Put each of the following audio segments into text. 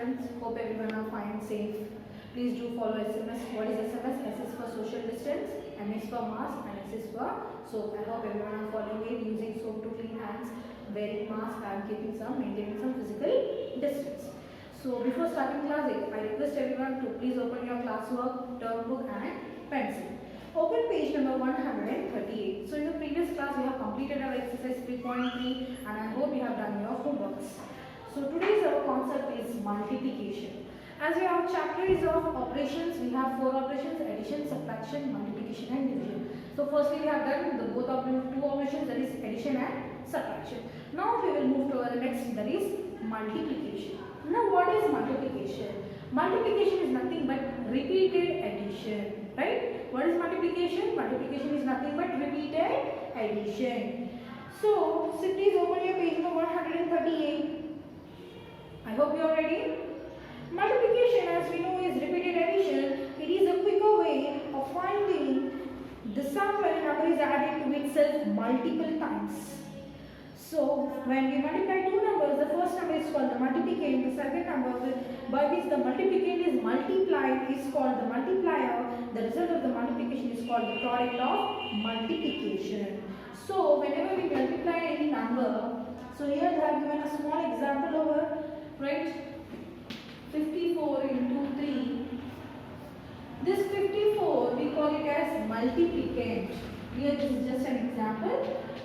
students. Hope everyone are fine, safe. Please do follow SMS. What is SMS? S is for social distance, M is for mask, and S is for soap. I hope everyone are following it, using soap to clean hands, wearing mask, and maintaining some physical distance. So before starting class, I request everyone to please open your classwork, term book, and pencil. Open page number 138. So in the previous class, we have completed our exercise 3.3, and I hope you have done your homeworks. So today's our concept is multiplication. As our chapter is of operations, we have 4 operations: addition, subtraction, multiplication, and division. So firstly, we have done the both of the 2 operations, that is addition and subtraction. Now we will move to our next, that is multiplication. Now what is multiplication? Multiplication is nothing but repeated addition, right? What is multiplication? Multiplication is nothing but repeated addition. So please open your page number 138. I hope you are ready. Multiplication, as we know, is repeated addition. It is a quicker way of finding the sum when a number is added to itself multiple times. So when we multiply two numbers, the first number is called the multiplicand, the second number by which the multiplicand is multiplied is called the multiplier. The result of the multiplication is called the product of multiplication. So whenever we multiply any number, so here they have given a small example over, right? 54 into 3. This 54 we call it as multiplicand. Here this is just an example.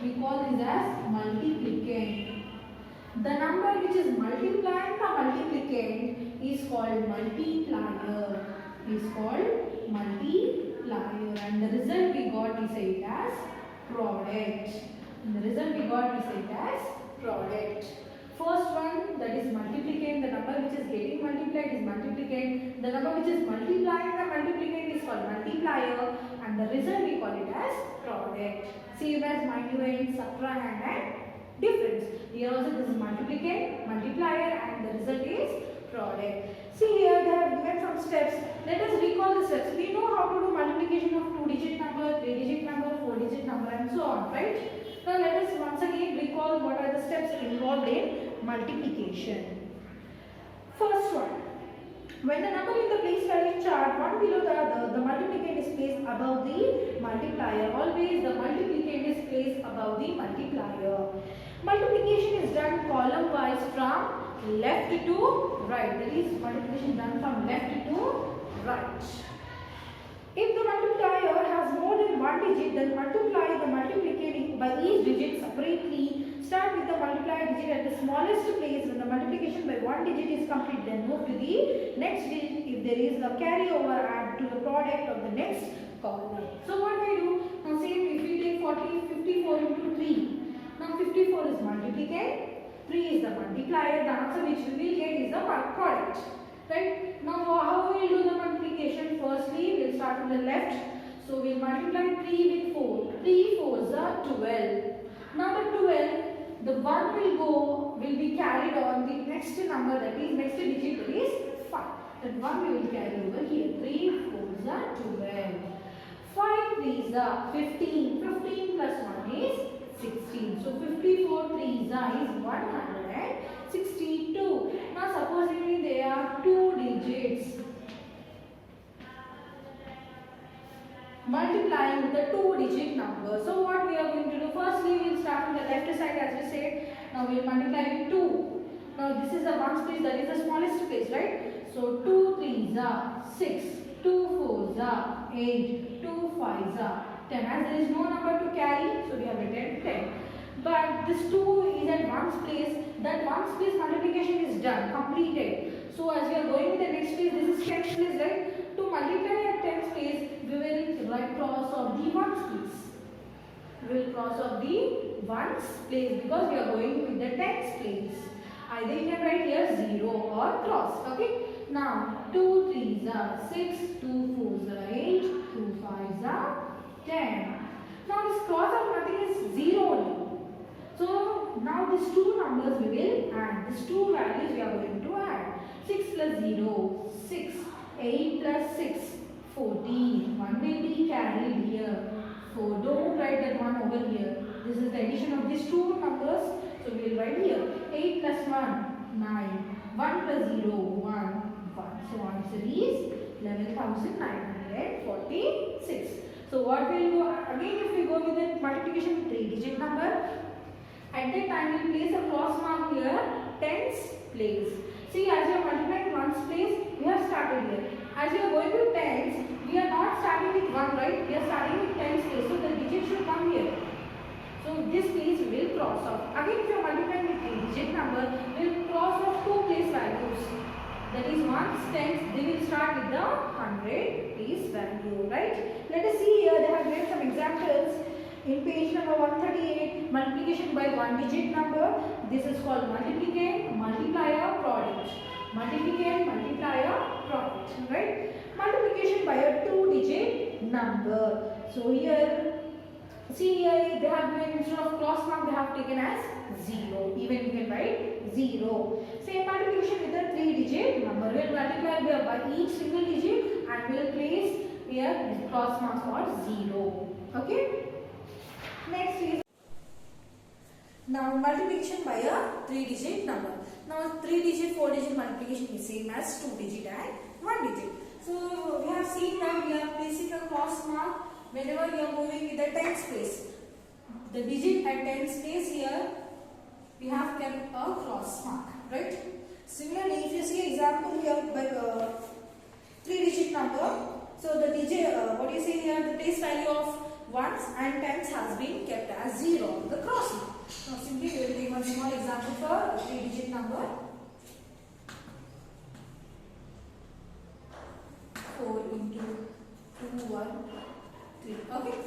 We call this as multiplicand. The number which is multiplying the multiplicand is called multiplier. And the result we got, we say it as product. First one, that is multiplicand. The number which is getting multiplied is multiplicand. The number which is multiplying the multiplicand is called multiplier, and the result we call it as product. Same as minuend, subtrahend, and difference. Here also this is multiplicand, multiplier, and the result is product. See here they have given some steps. Let us recall the steps. We know how to do multiplication of 2-digit number, 3-digit number, 4-digit number, and so on, right? Now let us once again recall what are the steps involved in multiplication. First one, when the number in the place value chart one below the other, the multiplicand is placed above the multiplier. Always the multiplicand is placed above the multiplier. Multiplication is done column wise from left to right. That is multiplication done from left to right. If the multiplier has more than one digit, then multiply the multiplicand by each digit separately. Start with the multiplier digit at the smallest place. When the multiplication by one digit is complete, then move to the next digit. If there is a carryover, add to the product of the next column. So what we do? Now say if we take 54 into 3. Now 54 is multiplicand, 3 is the multiplier. The answer which we will get is the product. Right? Now how we will do the multiplication? Firstly, we will start from the left. So we will multiply 3 with 4. 3 4s are 12. Now the 12, the 1 will be carried on the next number, that is next digit, that is 5. That 1 we will carry over here. 3 4s are 12. 5 3s are 15. 15 plus 1 is 16. So 54 3s are is 162. Now supposing they are 2 digits. Multiplying with the 2-digit number. So what we are going to do? Firstly, we will start from the left side as we said. Now we will multiply with 2. Now this is the ones place, that is the smallest place, right? So 2 3s are 6, 2 4s are 8, 2 5s are 10. As there is no number to carry, so we have written 10. But this 2 is at ones place. That ones place multiplication is done, completed. So as we are going with the next place, this is 10th place, right? To multiply at 10th place, we will write cross of the ones place. We will cross of the ones place because we are going with the 10th place. Either you can write here 0 or cross. Okay. Now 2 3s are 6, 2 4s are 8, 2 5s are 10. Now this cross of nothing is 0 only. So now these two numbers we will add. These two values we are going to add. 6 plus 0, 6. 8 plus 6, 14. 1 will be carried here. 4. Don't write that 1 over here. This is the addition of these two numbers. So we will write here. 8 plus 1, 9. 1 plus 0, 1, 1. So answer is 11,946. So what will go again if we go with the multiplication with 3-digit number? At that time we place a cross mark here, tens place. See, as you are multiplying ones place, we have started here. As you are going to tens, we are not starting with 1, right? We are starting with tens place. So the digit should come here. So this place will cross off. Again, if you are multiplying with 8-digit number, we will cross off 2 place values. That is ones, tens, they will start with the 100 place value, right? Let us see here, they have given some examples. In page number 138, multiplication by 1-digit number. This is called multiplicand, multiplier, product. Multiplicand, multiplier, product, right? Multiplication by a 2-digit number. So here, see here, they have given instead of cross mark, they have taken as 0. Even you can write 0. Same multiplication with a 3-digit number. We will multiply by each single digit and we will place here cross marks for 0. Okay. Next is now multiplication by a 3-digit number. Now 3-digit, 4-digit multiplication is same as 2-digit and 1-digit. So we have seen that we are placing a cross mark whenever we are moving with the tens place. The digit at tens place here we have kept a cross mark, right? Similarly, if you see example here by 3-digit number, so the digit, what do you say here, the place value of ones and tens has been kept as 0, the cross mark. Now simply we will take one small example for a 3-digit number. 4 into 2, 1, 3. Okay.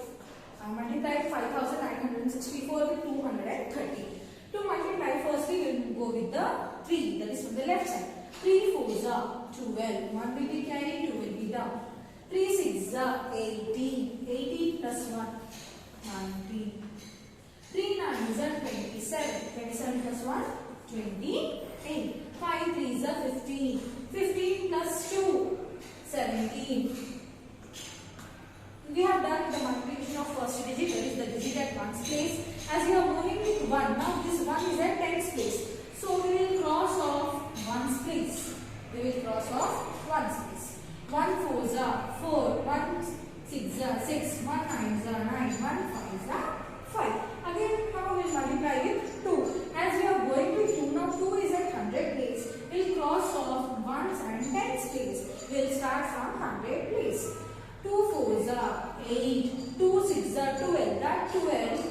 Multiply 5,964 with 230. To multiply, firstly we will go with the 3, that is from the left side. 3 4s are 12. 1 will be carried, 2 will be down. 3 6s are 18. 18 plus 1, 19. 3 9s are 27. 27 plus 1, 28. 5 3s are 15. 15 plus 2, 17. We have done the multiplication of first digit, that is the digit at ones place. As you are moving with 1, now this 1 is at tens place. So we will cross off ones place. We will cross off ones place. 1 4s are 4, 1 6s are 6, 1 9s are 9, 1 5s are 5. Again now we will multiply with 2. As we are going with 2, now 2 is at 100 place. We will cross off ones and tens place. We will start from 100 place. 2 4s are 8, 2 6s are 12, that 12,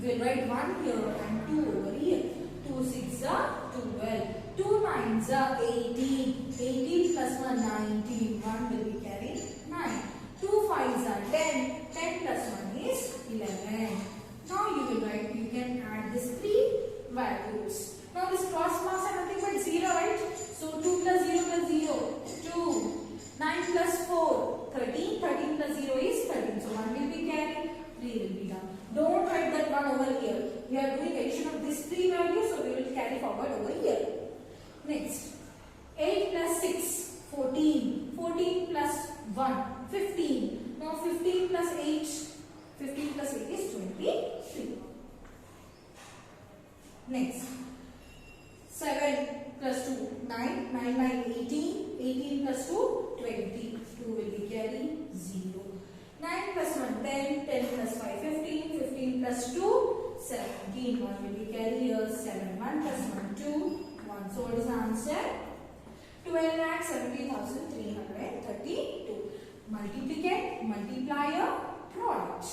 we will write 1 here and 2 over here. 2 6s are 12, 2 9s are 18, 18 plus 1 19, 1 will be carried 9, 2 5s are 10, 10 plus 1 is 11. Now you will write, you can add these 3 values. Now this cross marks are nothing but 0, right? So 2 plus 0 plus 0, 2, 9 plus 4, 13, 13 plus 0 is 13. So 1 will be carried, 3 will be down. Don't write that 1 over here. We are doing addition of these 3 values, so we will carry forward over here. Next, 8 plus 6, 14. 14 plus 1, 15. Now 15 plus 8, 15 plus 8 is 23. Next, 7 plus 2, 9. 9 9, 18. 18 plus 2, 20. 2 will be carried, 0. 9 plus 1, 10. 10 plus 5, 15. 15 plus 2, 17. 1 will be carried here, 7. 1 plus 1, 2. 1. So what is the answer? 12,70,332. Multiplicand, multiplier, product.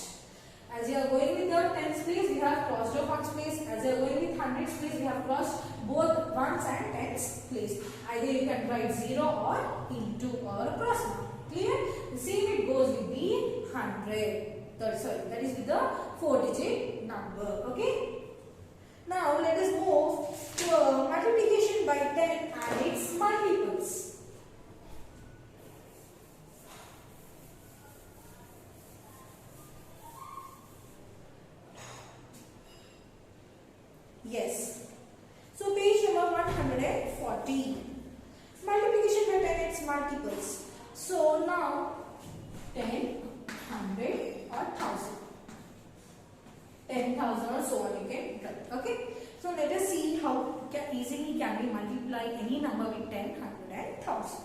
As you are going with the tens place, we have crossed off ones place. As you are going with hundreds place, we have crossed both ones and tens place. Either you can write 0 or into or a cross mark. Clear? The same it goes with the 100. That is with the 4-digit number. Okay? Now let us move to multiplication by 10 and its multiples. Yes. So page number 140. Multiplication by 10 and its multiples. So now 10, 100 or 1000. 10,000 or so on you can write. Okay. So let us see how easily can we multiply any number with 10, 100 and 1000.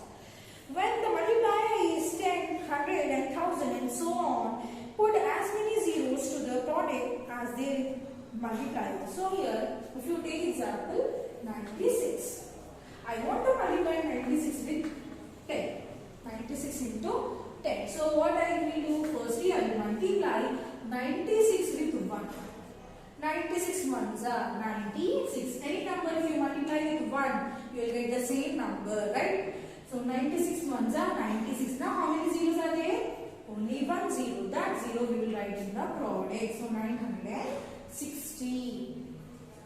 When the multiplier is 10, 100 and 1000 and so on, put as many zeros to the product as they multiply. So here, if you take example 96. I want to multiply 96 with 10. 96 into 10. So what I will do, firstly I will multiply 96 with 1. 96 ones are 96. Any number if you multiply with 1, you will get the same number, right? So 96 ones are 96. Now how many zeros are there? Only one zero. That zero we will write in the product. So 960.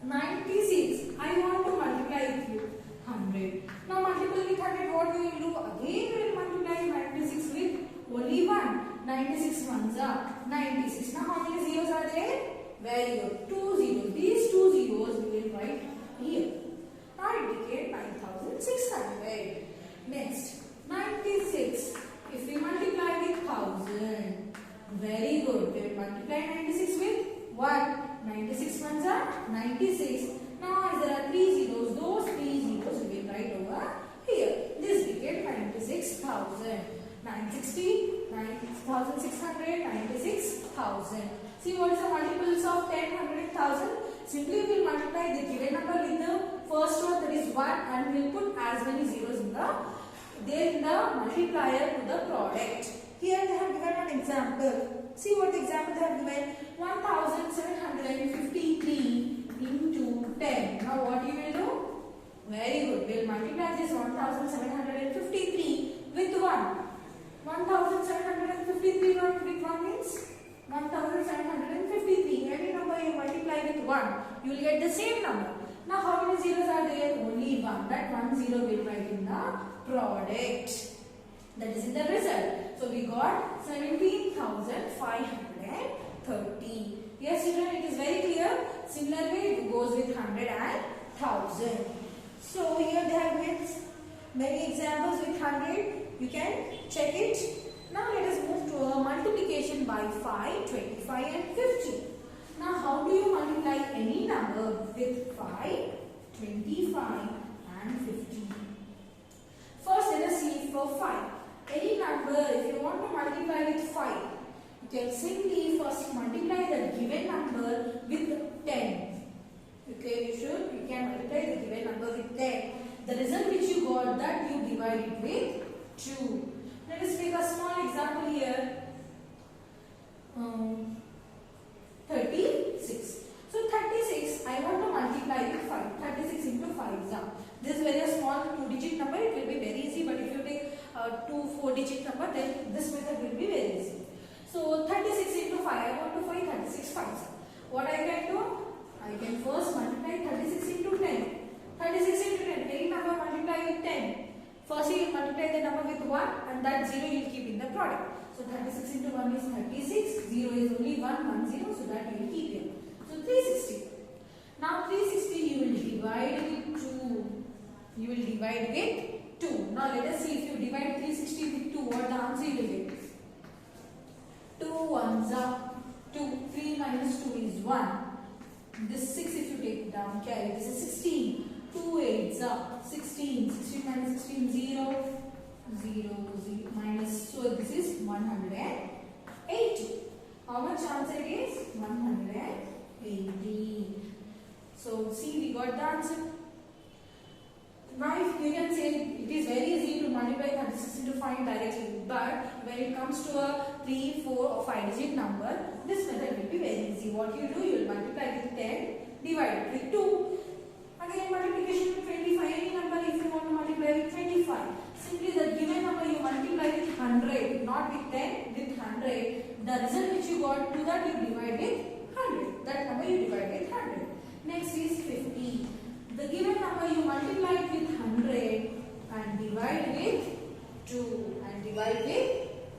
96. I want to multiply with 100. Now multiply with 100, what we will do? Again we will multiply 96 with only 1. 96 ones are 96. Now how many zeros are there? Very good. 2 zeros. These 2 zeros we will write here. Now it became 9600. Next, 96. If we multiply with 1000, very good. We will multiply 96 with 1. 96 ones are 96. Now as there are 3 zeros, those 3 zeros we will write over here. This became 96,000. 960, 9,600, 96,000. See what is the multiples of 10, 100 and 1000? Simply we will multiply the given number with the first one, that is 1, and we will put as many zeros in the multiplier to the product. Here they have given an example. See what the example they have given. 1753 into 10. Now what you will do? Very good. We will multiply this 1753 with 1. 1753 with 1 means 1753. Any number you multiply with 1, you will get the same number. Now how many zeros are there? Only 1. That 1 zero we will write in the product. That is in the result. So we got 17,530. Yes children, it is very clear. Similarly it goes with 100 and 1000. So here they have given many examples with 100. You can check it. Now let us move to a multiplication by 5, 25 and 50. Now how do you multiply any number with 5, 25 and 50? First let us see for 5. Any number, if you want to multiply with 5, you can simply first multiply the given number with 10. Okay, you can multiply the given number with 10. The result which you got, that you divide it with 2. Let us take a small example here. 36. So 36, I want to multiply with 5. 36 into 5 is up. This is very small 2-digit number. It will be very easy. But if you take 2 4-digit number, then this method will be very easy. So 36 into 5. I want to find 36 5s. What I can do? I can first multiply 36 into 10. 36 into 10. Any number multiply with 10. First you multiply the number with 1 and that 0 you will keep in the product. So 36 into 1 is 36. 0 is only 1, 1 0. So that you will keep here. So 360. Now 360 you will divide with 2. You will divide with 2. Now let us see if you divide 360 with 2, what the answer you will get. 2 ones are 2. 3 minus 2 is 1. This 6 if you take down carry. This is 16. 2 8s are 16. 16 minus 16 0. 0 minus. So this is 180. How much answer it is? 180. So see, we got the answer. Now if you can say it is very easy to multiply 36 into 5 directly, but when it comes to a 3, 4 or 5 digit number, this method will be very easy. What you do, you will multiply with 10, divide it with 2. Again multiplication with 25, any number if you want to multiply with 25. Simply the given number you multiply with 100, not with 10, with 100. The result which you got to that you divide with 100. That number you divide with 100. Next is 50. The given number you multiply with 100 and divide with 2 and divide with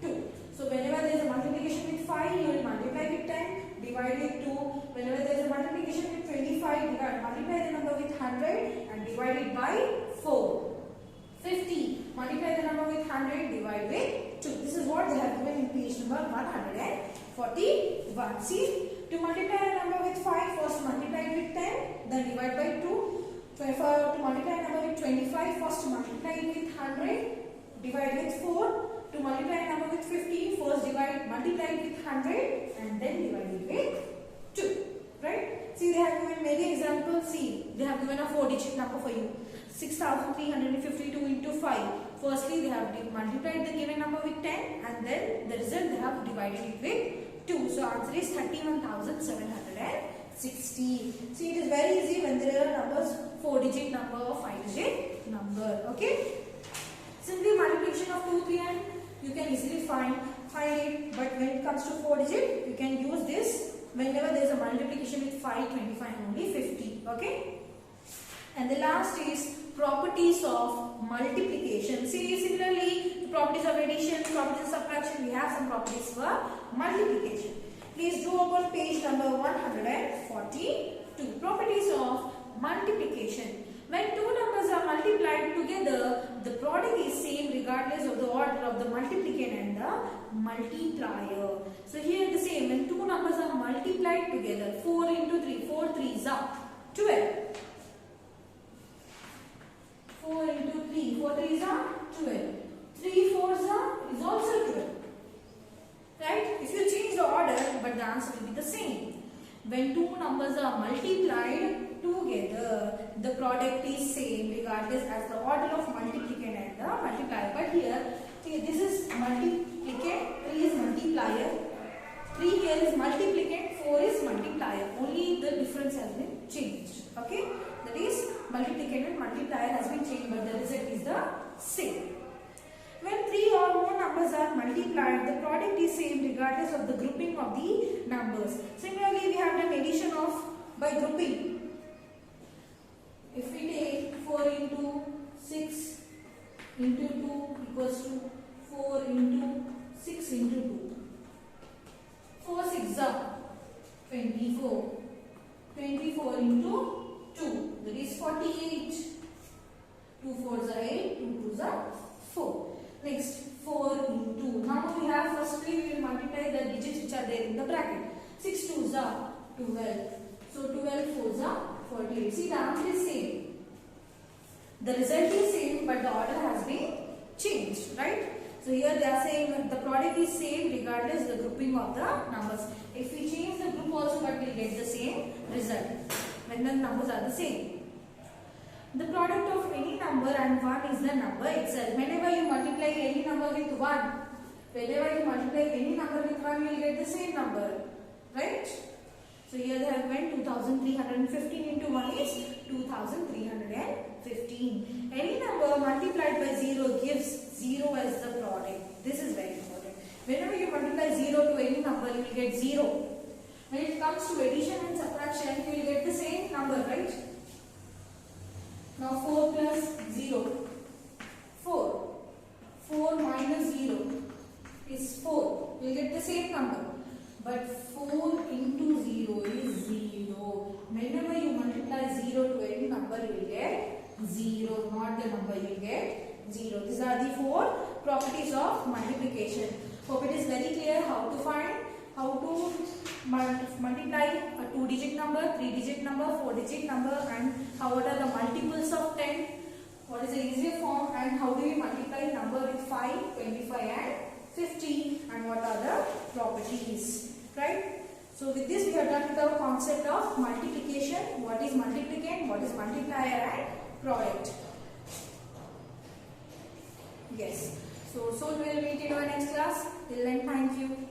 2. So whenever there is a multiplication with 5, you will multiply with 10, divide with 2. Whenever there is a multiplication with 25, multiply the number with 100 and divide it by 4. 50. Multiply the number with 100, divide with 2. This is what they have given in page number 141. See, to multiply a number with 5, first multiply it with 10, then divide by 2. To multiply a number with 25, first multiply it with 100, divide with 4. To multiply a number with 15, first multiply it with 100 and then divide it with 2. Right? See, they have given many examples. See, they have given a 4-digit number for you. 6,352 into 5. Firstly, they have multiplied the given number with 10 and then the result they have divided it with 2. So, answer is 31,760. See, it is very easy when there are numbers 4-digit number or 5-digit number. Okay? Simply multiplication of 2, 3 and you can easily find it. But when it comes to 4-digit, you can use this whenever there is a multiplication with 5, 25 and only 50. Okay? And the last is properties of multiplication. See, similarly, the properties of addition, properties of subtraction, we have some properties for multiplication. Please do open page number 142. Properties of multiplication. When two numbers are multiplied together, the product is same regardless of the order of the multiplicand and the multiplier. So here the same, when two numbers are multiplied together, 4 into 3, 4 3s are 12. 4 into 3, 4 3s are 12. 3 4s are is also 12. Right? If you change the order, but the answer will be the same. When two numbers are multiplied together, the product is same regardless as the order of multiplicand and the multiplier. But here, see, this is multiplicand, 3 is multiplier, 3 here is multiplicand, 4 is multiplier. Only the difference has been changed. Okay? That is, multiplicand and multiplier has been changed, but the result is the same. When 3 or more numbers are multiplied, the product is same regardless of the grouping of the numbers. Similarly, we have done addition of by grouping. If we take 4 into 6 into 2 equals to 4 into 6 into 2. 4 6 are 24. 24 into 2, that is 48. 2 4s are 8, 2 2s are 4. Next, 4 into, now we have firstly we will multiply the digits which are there in the bracket. 6 2s are 12. So 12 4s are 48. See, the answer is same. The result is same, but the order has been changed, right? So here they are saying that the product is same regardless the grouping of the numbers. If we change the group also, but we will get the same result when the numbers are the same. The product of any number and 1 is the number itself. Whenever you multiply any number with 1, you will get the same number, right? So here they have went 2315 into 1 is 2315. Any number multiplied by 0 gives 0 as the product. This is very important. Whenever you multiply 0 to any number, you will get 0. When it comes to addition and subtraction, you will get the same number, right? Now 4 plus 0. 4. 4 minus 0 is 4. You will get the same number. But 4 into 0 is 0. Whenever you multiply 0 to any number, you will get 0. Not the number, you will get 0. These are the 4 properties of multiplication. Hope it is very clear how to find, how to multiply a 2-digit number, 3-digit number, 4-digit number, and what are the multiples of 10. What is the easier form, and how do we multiply number with 5, 25 and 50, and what are the properties, right? So with this we have done with our concept of multiplication, what is multiplicand, what is multiplier and product. Yes, so soon we will meet in our next class. Till then, thank you.